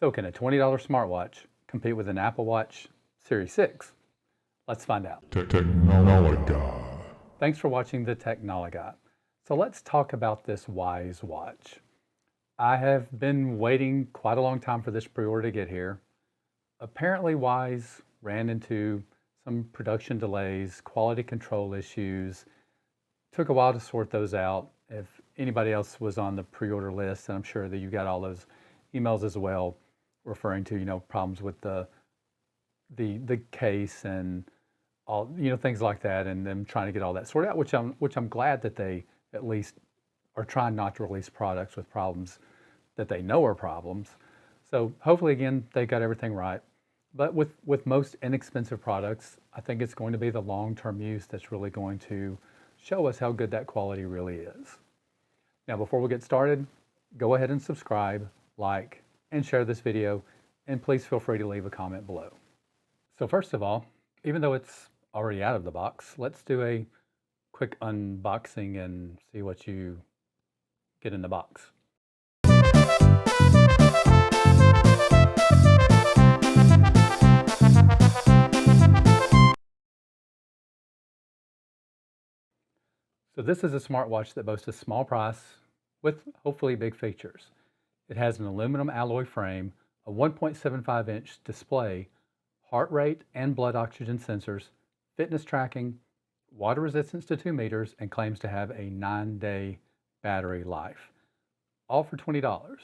So can a $20 smartwatch compete with an Apple Watch Series 6? Let's find out. Technology. Thanks for watching the Technology. So let's talk about this Wyze watch. I have been waiting quite a long time for this pre-order to get here. Apparently Wyze ran into some production delays, quality control issues. Took a while to sort those out. If anybody else was on the pre-order list, and I'm sure that you got all those emails as well, referring to problems with the case and all things like that, and them trying to get all that sorted out. Which I'm glad that they at least are trying not to release products with problems that they know are problems. So hopefully again they got everything right. But with most inexpensive products, I think it's going to be the long-term use that's really going to show us how good that quality really is. Now before we get started, go ahead and subscribe, like, and share this video, and please feel free to leave a comment below. So first of all, even though it's already out of the box, let's do a quick unboxing and see what you get in the box. So this is a smartwatch that boasts a small price with hopefully big features. It has an aluminum alloy frame, a 1.75-inch display, heart rate and blood oxygen sensors, fitness tracking, water resistance to 2 meters, and claims to have a 9-day battery life. All for $20.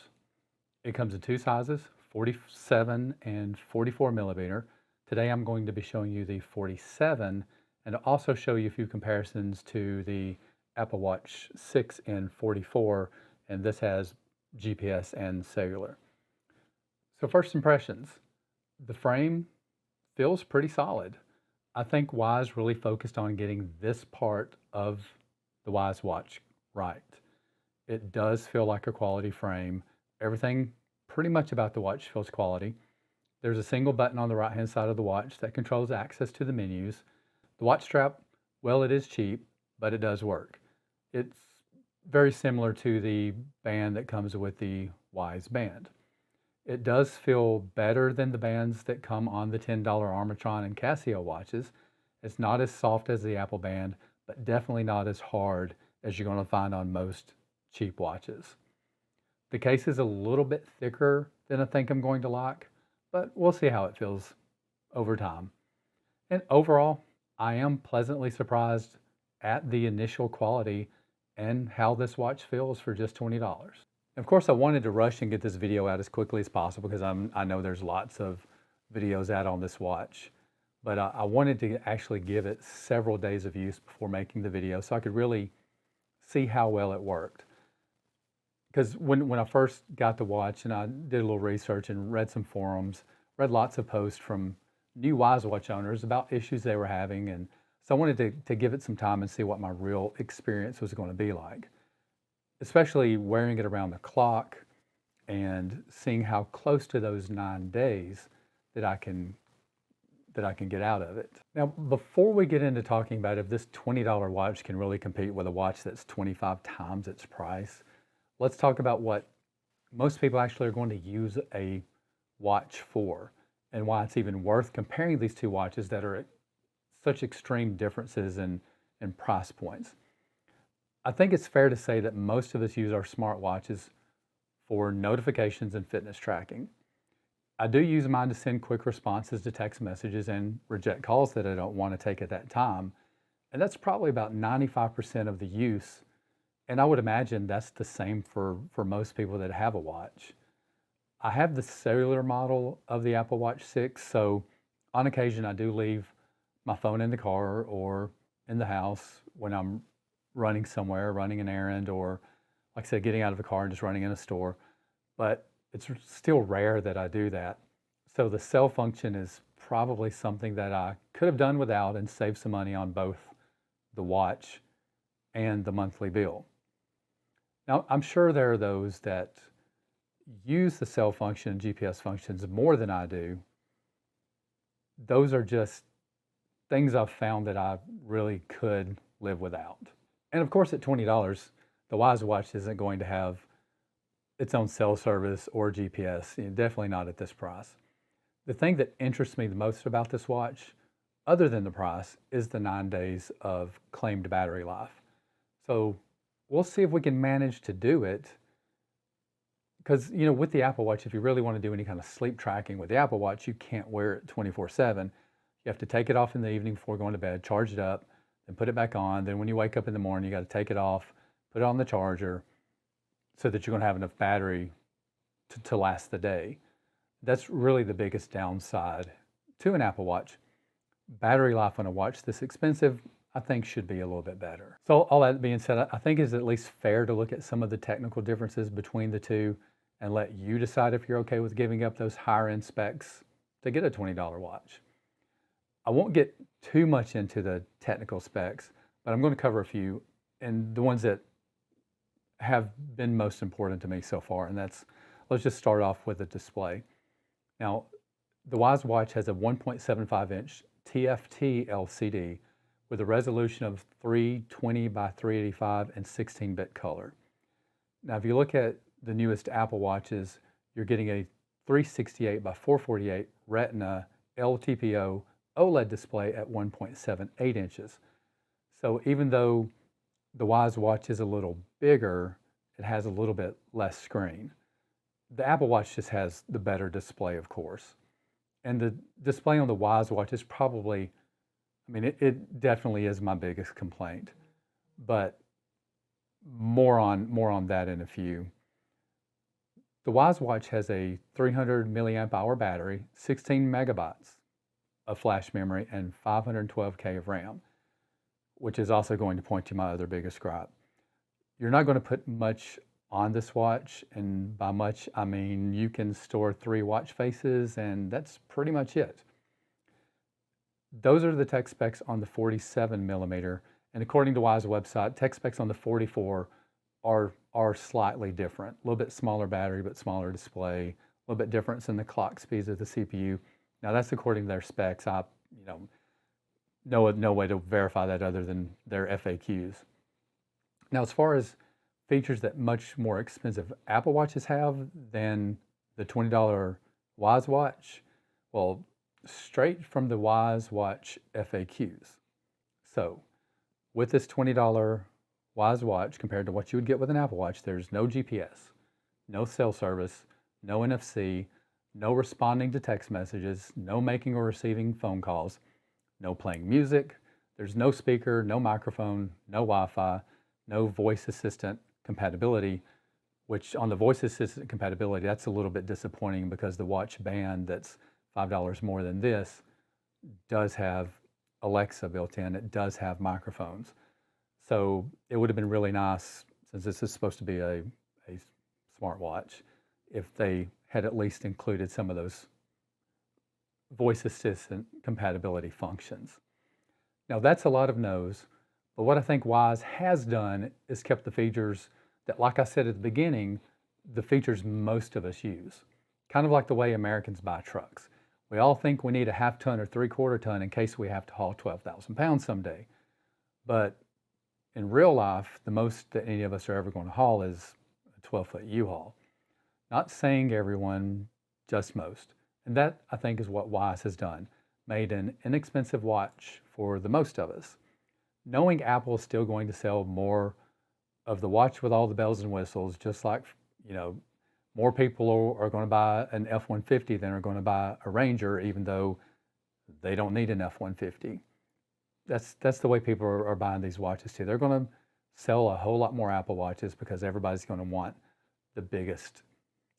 It comes in two sizes, 47 and 44 millimeter. Today I'm going to be showing you the 47 and also show you a few comparisons to the Apple Watch 6 and 44, and this has GPS and cellular. So first impressions, the frame feels pretty solid. I think Wyze really focused on getting this part of the Wyze watch right. It does feel like a quality frame. Everything pretty much about the watch feels quality. There's a single button on the right hand side of the watch that controls access to the menus. The watch strap, well, it is cheap, but it does work. It's very similar to the band that comes with the Wyze band. It does feel better than the bands that come on the $10 Armatron and Casio watches. It's not as soft as the Apple band, but definitely not as hard as you're going to find on most cheap watches. The case is a little bit thicker than I think I'm going to like, but we'll see how it feels over time. And overall, I am pleasantly surprised at the initial quality and how this watch feels for just $20. Of course, I wanted to rush and get this video out as quickly as possible because I know there's lots of videos out on this watch, but I wanted to actually give it several days of use before making the video so I could really see how well it worked. Because when I first got the watch and I did a little research and read some forums, read lots of posts from new Wyze watch owners about issues they were having, and so I wanted to give it some time and see what my real experience was going to be like, especially wearing it around the clock and seeing how close to those 9 days that I can get out of it. Now, before we get into talking about if this $20 watch can really compete with a watch that's 25 times its price, let's talk about what most people actually are going to use a watch for and why it's even worth comparing these two watches that are at such extreme differences in price points. I think it's fair to say that most of us use our smartwatches for notifications and fitness tracking. I do use mine to send quick responses to text messages and reject calls that I don't want to take at that time. And that's probably about 95% of the use. And I would imagine that's the same for most people that have a watch. I have the cellular model of the Apple Watch 6, so on occasion I do leave my phone in the car or in the house when I'm running somewhere, running an errand, or like I said, getting out of the car and just running in a store. But it's still rare that I do that. So the cell function is probably something that I could have done without and saved some money on both the watch and the monthly bill. Now, I'm sure there are those that use the cell function and GPS functions more than I do. Those are just things I've found that I really could live without. And of course, at $20, the Wyze watch isn't going to have its own cell service or GPS. Definitely not at this price. The thing that interests me the most about this watch, other than the price, is the 9 days of claimed battery life. So we'll see if we can manage to do it. Because, with the Apple Watch, if you really want to do any kind of sleep tracking with the Apple Watch, you can't wear it 24/7. You have to take it off in the evening before going to bed, charge it up, then put it back on. Then when you wake up in the morning, you got to take it off, put it on the charger so that you're going to have enough battery to last the day. That's really the biggest downside to an Apple Watch. Battery life on a watch this expensive, I think, should be a little bit better. So all that being said, I think it's at least fair to look at some of the technical differences between the two and let you decide if you're okay with giving up those higher end specs to get a $20 watch. I won't get too much into the technical specs, but I'm going to cover a few, and the ones that have been most important to me so far, and let's just start off with the display. Now, the Wyze Watch has a 1.75-inch TFT LCD with a resolution of 320 by 385 and 16-bit color. Now, if you look at the newest Apple Watches, you're getting a 368 by 448 Retina LTPO OLED display at 1.78 inches. So even though the Wyze Watch is a little bigger, it has a little bit less screen. The Apple Watch just has the better display, of course. And the display on the Wyze Watch is probably, it definitely is my biggest complaint. But more on that in a few. The Wyze Watch has a 300 milliamp hour battery, 16 megabytes of flash memory, and 512K of RAM, which is also going to point to my other biggest gripe. You're not going to put much on this watch, and by much, I mean you can store 3 watch faces, and that's pretty much it. Those are the tech specs on the 47 millimeter, and according to Wyze website, tech specs on the 44 are slightly different. A little bit smaller battery, but smaller display. A little bit difference in the clock speeds of the CPU. Now that's according to their specs. I, no way to verify that other than their FAQs. Now, as far as features that much more expensive Apple Watches have than the $20 Wyze Watch, well, straight from the Wyze Watch FAQs. So, with this $20 Wyze Watch compared to what you would get with an Apple Watch, there's no GPS, no cell service, no NFC, no responding to text messages, no making or receiving phone calls, no playing music, there's no speaker, no microphone, no Wi-Fi, no voice assistant compatibility, which on the voice assistant compatibility, that's a little bit disappointing because the watch band that's $5 more than this does have Alexa built in. It does have microphones. So it would have been really nice, since this is supposed to be a smartwatch, if they had at least included some of those voice assistant compatibility functions. Now that's a lot of no's, but what I think Wyze has done is kept the features that, like I said at the beginning, the features most of us use. Kind of like the way Americans buy trucks. We all think we need a half-ton or three-quarter ton in case we have to haul 12,000 pounds someday. But in real life, the most that any of us are ever going to haul is a 12-foot U-Haul. Not saying everyone, just most. And that, I think, is what Wyze has done. Made an inexpensive watch for the most of us. Knowing Apple is still going to sell more of the watch with all the bells and whistles, just like, more people are going to buy an F-150 than are going to buy a Ranger, even though they don't need an F-150. That's the way people are buying these watches too. They're going to sell a whole lot more Apple Watches because everybody's going to want the biggest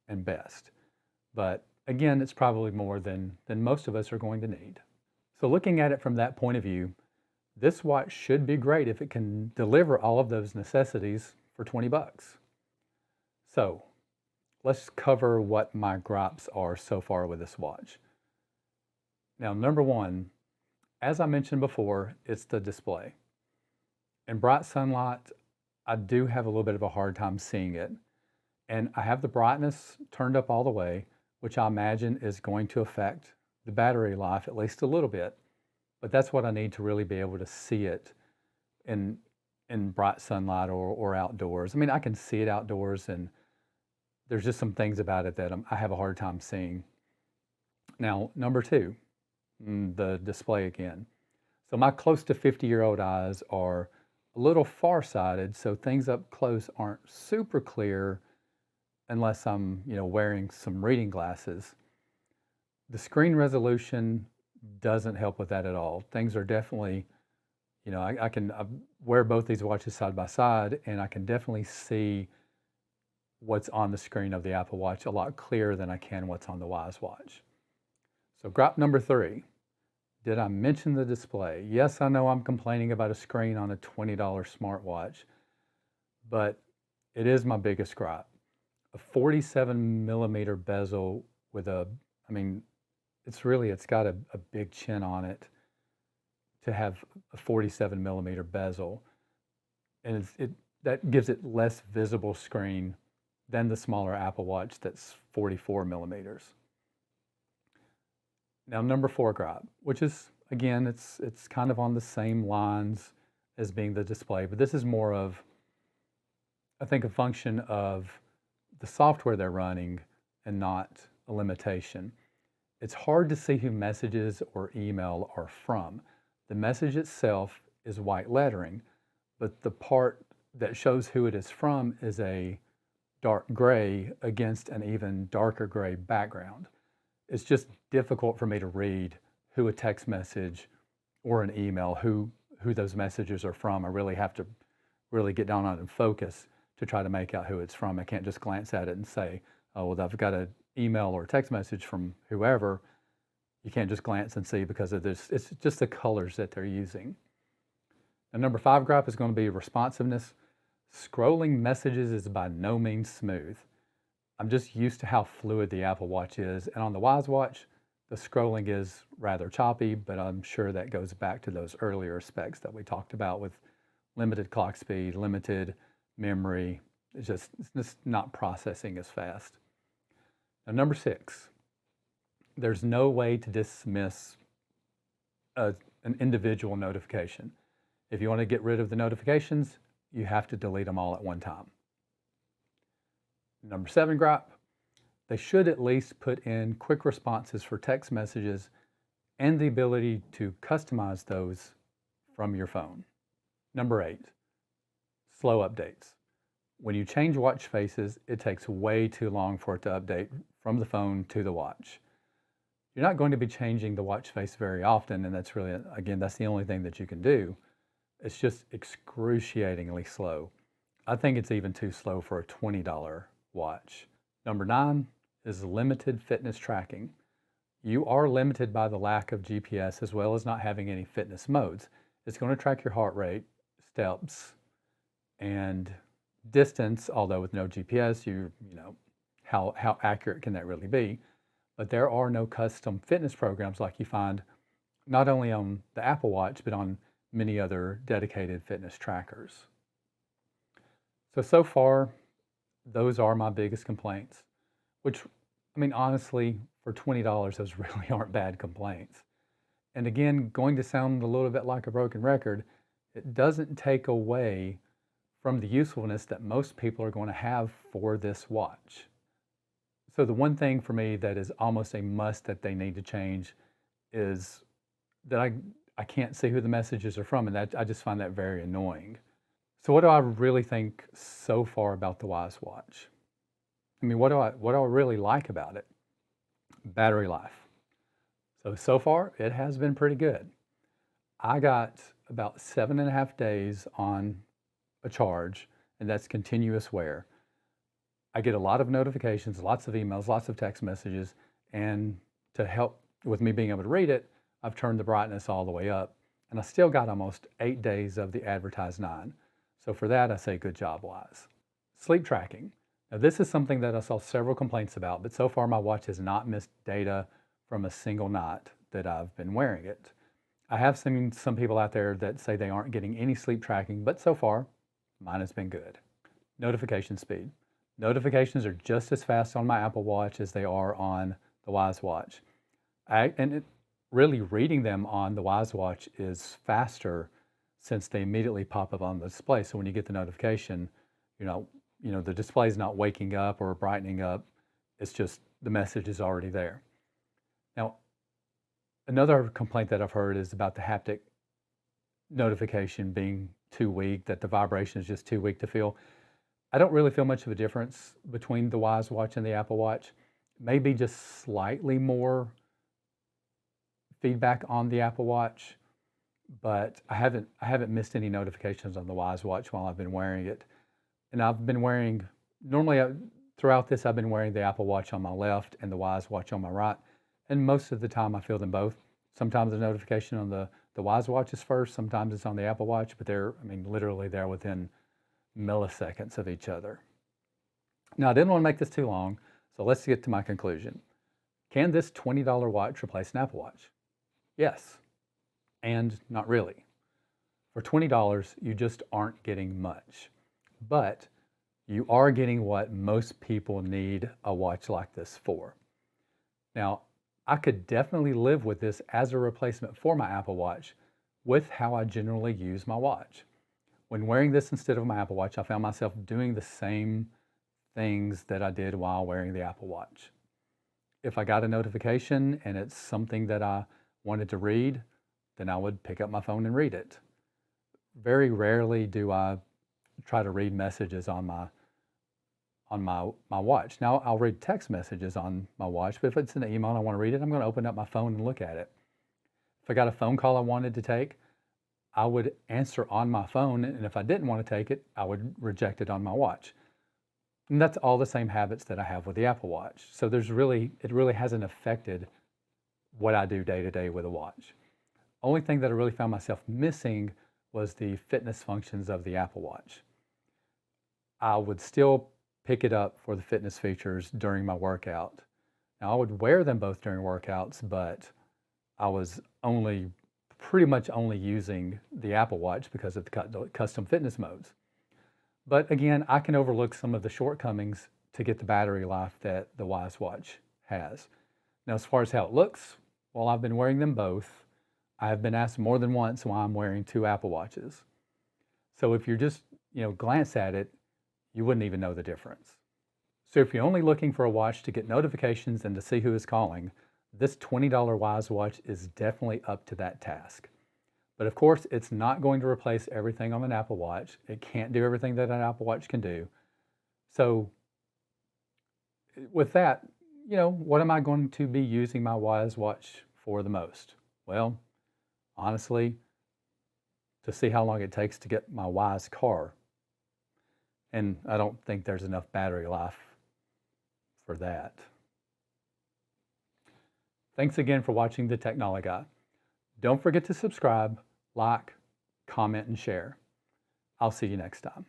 and best. But again, it's probably more than most of us are going to need. So looking at it from that point of view, this watch should be great if it can deliver all of those necessities for 20 bucks. So let's cover what my gripes are so far with this watch. Now, number one, as I mentioned before, it's the display. In bright sunlight, I do have a little bit of a hard time seeing it. And I have the brightness turned up all the way, which I imagine is going to affect the battery life at least a little bit. But that's what I need to really be able to see it in bright sunlight or outdoors. I mean, I can see it outdoors, and there's just some things about it that I have a hard time seeing. Now, number two, the display again. So my close to 50-year-old eyes are a little far-sighted, so things up close aren't super clear unless I'm, wearing some reading glasses. The screen resolution doesn't help with that at all. Things are definitely, I wear both these watches side by side, and I can definitely see what's on the screen of the Apple Watch a lot clearer than I can what's on the Wyze Watch. So gripe number three, did I mention the display? Yes, I know I'm complaining about a screen on a $20 smartwatch, but it is my biggest gripe. A 47 millimeter bezel with it's got a big chin on it to have a 47 millimeter bezel. And that gives it less visible screen than the smaller Apple Watch that's 44 millimeters. Now, number four gripe, which is, again, it's kind of on the same lines as being the display, but this is more of, I think, a function of the software they're running and not a limitation. It's hard to see who messages or email are from. The message itself is white lettering, but the part that shows who it is from is a dark gray against an even darker gray background. It's just difficult for me to read who a text message or an email, who those messages are from. I really have to really get down on it and focus to try to make out who it's from. I can't just glance at it and say, oh, well, I've got an email or a text message from whoever. You can't just glance and see because of this. It's just the colors that they're using. And number five gripe is going to be responsiveness. Scrolling messages is by no means smooth. I'm just used to how fluid the Apple Watch is. And on the Wyze Watch, the scrolling is rather choppy, but I'm sure that goes back to those earlier specs that we talked about with limited clock speed, limited memory. It's just not processing as fast. Now, number six, there's no way to dismiss an individual notification. If you want to get rid of the notifications, you have to delete them all at one time. Number seven gripe, they should at least put in quick responses for text messages and the ability to customize those from your phone. Number eight, slow updates. When you change watch faces, it takes way too long for it to update from the phone to the watch. You're not going to be changing the watch face very often, and that's really, again, that's the only thing that you can do. It's just excruciatingly slow. I think it's even too slow for a $20 watch. Number nine is limited fitness tracking. You are limited by the lack of GPS as well as not having any fitness modes. It's going to track your heart rate, steps, and distance, although with no GPS, how accurate can that really be? But there are no custom fitness programs like you find not only on the Apple Watch, but on many other dedicated fitness trackers. So far, those are my biggest complaints, which, honestly, for $20, those really aren't bad complaints. And again, going to sound a little bit like a broken record, it doesn't take away from the usefulness that most people are going to have for this watch. So the one thing for me that is almost a must that they need to change is that I can't see who the messages are from, and that I just find that very annoying. So what do I really think so far about the Wyze Watch? What do I really like about it? Battery life. So far, it has been pretty good. I got about 7.5 days on a charge, and that's continuous wear. I get a lot of notifications, lots of emails, lots of text messages, and to help with me being able to read it, I've turned the brightness all the way up, and I still got almost 8 days of the advertised 9. So for that, I say good job, Wyze. Sleep tracking. Now this is something that I saw several complaints about, but so far my watch has not missed data from a single night that I've been wearing it. I have seen some people out there that say they aren't getting any sleep tracking, but so far, mine has been good. Notification speed. Notifications are just as fast on my Apple Watch as they are on the Wyze Watch. Really reading them on the Wyze Watch is faster since they immediately pop up on the display. So when you get the notification, the display is not waking up or brightening up. It's just the message is already there. Now, another complaint that I've heard is about the haptic notification being too weak, that the vibration is just too weak to feel. I don't really feel much of a difference between the Wyze Watch and the Apple Watch. Maybe just slightly more feedback on the Apple Watch, but I haven't missed any notifications on the Wyze Watch while I've been wearing it. And I've been wearing, normally throughout this, I've been wearing the Apple Watch on my left and the Wyze Watch on my right. And most of the time I feel them both. Sometimes the notification on the Wyze Watch is first, sometimes it's on the Apple Watch, but literally they're within milliseconds of each other. Now, I didn't want to make this too long, so let's get to my conclusion. Can this $20 watch replace an Apple Watch? Yes, and not really. For $20, you just aren't getting much, but you are getting what most people need a watch like this for. Now, I could definitely live with this as a replacement for my Apple Watch with how I generally use my watch. When wearing this instead of my Apple Watch, I found myself doing the same things that I did while wearing the Apple Watch. If I got a notification and it's something that I wanted to read, then I would pick up my phone and read it. Very rarely do I try to read messages on my watch. Now, I'll read text messages on my watch, but if it's an email and I want to read it, I'm going to open up my phone and look at it. If I got a phone call I wanted to take, I would answer on my phone, and if I didn't want to take it, I would reject it on my watch. And that's all the same habits that I have with the Apple Watch. So it really hasn't affected what I do day to day with a watch. Only thing that I really found myself missing was the fitness functions of the Apple Watch. I would still pick it up for the fitness features during my workout. Now, I would wear them both during workouts, but I was pretty much only using the Apple Watch because of the custom fitness modes. But again, I can overlook some of the shortcomings to get the battery life that the Wyze Watch has. Now, as far as how it looks, while I've been wearing them both, I have been asked more than once why I'm wearing two Apple Watches. So if you're just, glance at it, you wouldn't even know the difference. So if you're only looking for a watch to get notifications and to see who is calling, this $20 Wyze Watch is definitely up to that task. But of course, it's not going to replace everything on an Apple Watch. It can't do everything that an Apple Watch can do. So with that, what am I going to be using my Wyze Watch for the most? Well, honestly, to see how long it takes to get my Wyze car. And I don't think there's enough battery life for that. Thanks again for watching the Technology Guy. Don't forget to subscribe, like, comment, and share. I'll see you next time.